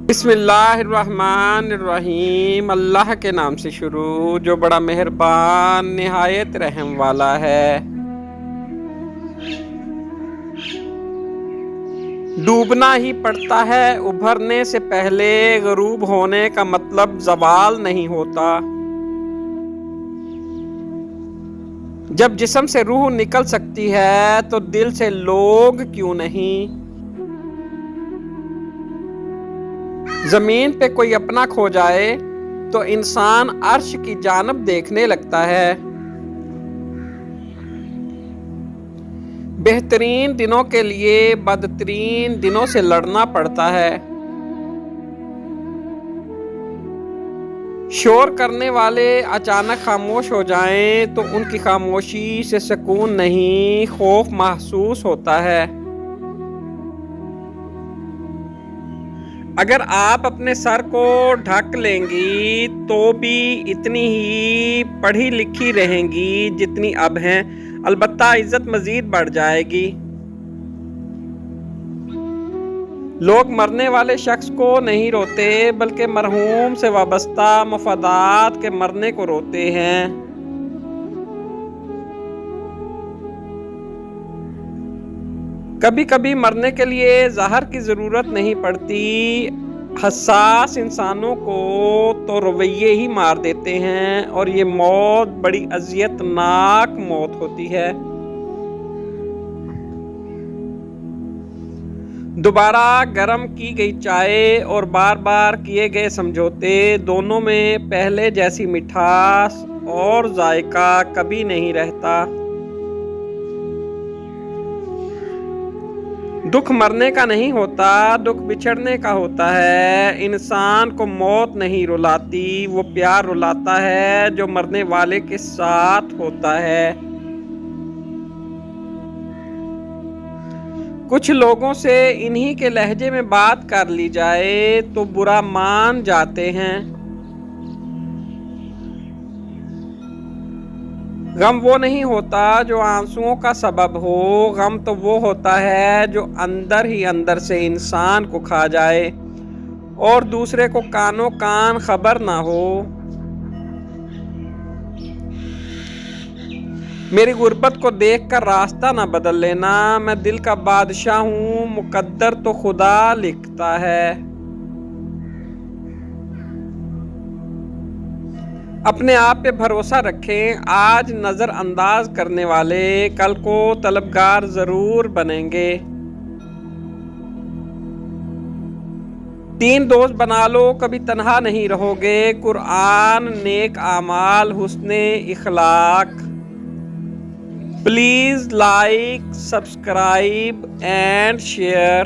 بسم اللہ الرحمن الرحیم، اللہ کے نام سے شروع جو بڑا مہربان نہایت رحم والا ہے۔ ڈوبنا ہی پڑتا ہے ابھرنے سے پہلے، غروب ہونے کا مطلب زوال نہیں ہوتا۔ جب جسم سے روح نکل سکتی ہے تو دل سے لوگ کیوں نہیں؟ زمین پہ کوئی اپنا کھو جائے تو انسان عرش کی جانب دیکھنے لگتا ہے۔ بہترین دنوں کے لیے بدترین دنوں سے لڑنا پڑتا ہے۔ شور کرنے والے اچانک خاموش ہو جائیں تو ان کی خاموشی سے سکون نہیں، خوف محسوس ہوتا ہے۔ اگر آپ اپنے سر کو ڈھک لیں گی تو بھی اتنی ہی پڑھی لکھی رہیں گی جتنی اب ہیں، البتہ عزت مزید بڑھ جائے گی۔ لوگ مرنے والے شخص کو نہیں روتے بلکہ مرحوم سے وابستہ مفادات کے مرنے کو روتے ہیں۔ کبھی کبھی مرنے کے لیے زہر کی ضرورت نہیں پڑتی، حساس انسانوں کو تو رویے ہی مار دیتے ہیں، اور یہ موت بڑی اذیت ناک موت ہوتی ہے۔ دوبارہ گرم کی گئی چائے اور بار بار کیے گئے سمجھوتے، دونوں میں پہلے جیسی مٹھاس اور ذائقہ کبھی نہیں رہتا۔ دکھ مرنے کا نہیں ہوتا، دکھ بچھڑنے کا ہوتا ہے۔ انسان کو موت نہیں رلاتی، وہ پیار رلاتا ہے جو مرنے والے کے ساتھ ہوتا ہے۔ کچھ لوگوں سے انہی کے لہجے میں بات کر لی جائے تو برا مان جاتے ہیں۔ غم وہ نہیں ہوتا جو آنسوؤں کا سبب ہو، غم تو وہ ہوتا ہے جو اندر ہی اندر سے انسان کو کھا جائے اور دوسرے کو کانوں کان خبر نہ ہو۔ میری غربت کو دیکھ کر راستہ نہ بدل لینا، میں دل کا بادشاہ ہوں، مقدر تو خدا لکھتا ہے۔ اپنے آپ پہ بھروسہ رکھیں، آج نظر انداز کرنے والے کل کو طلبگار ضرور بنیں گے۔ 3 دوست بنا لو، کبھی تنہا نہیں رہو گے، قرآن، نیک اعمال، حسن اخلاق۔ Please like, subscribe and share.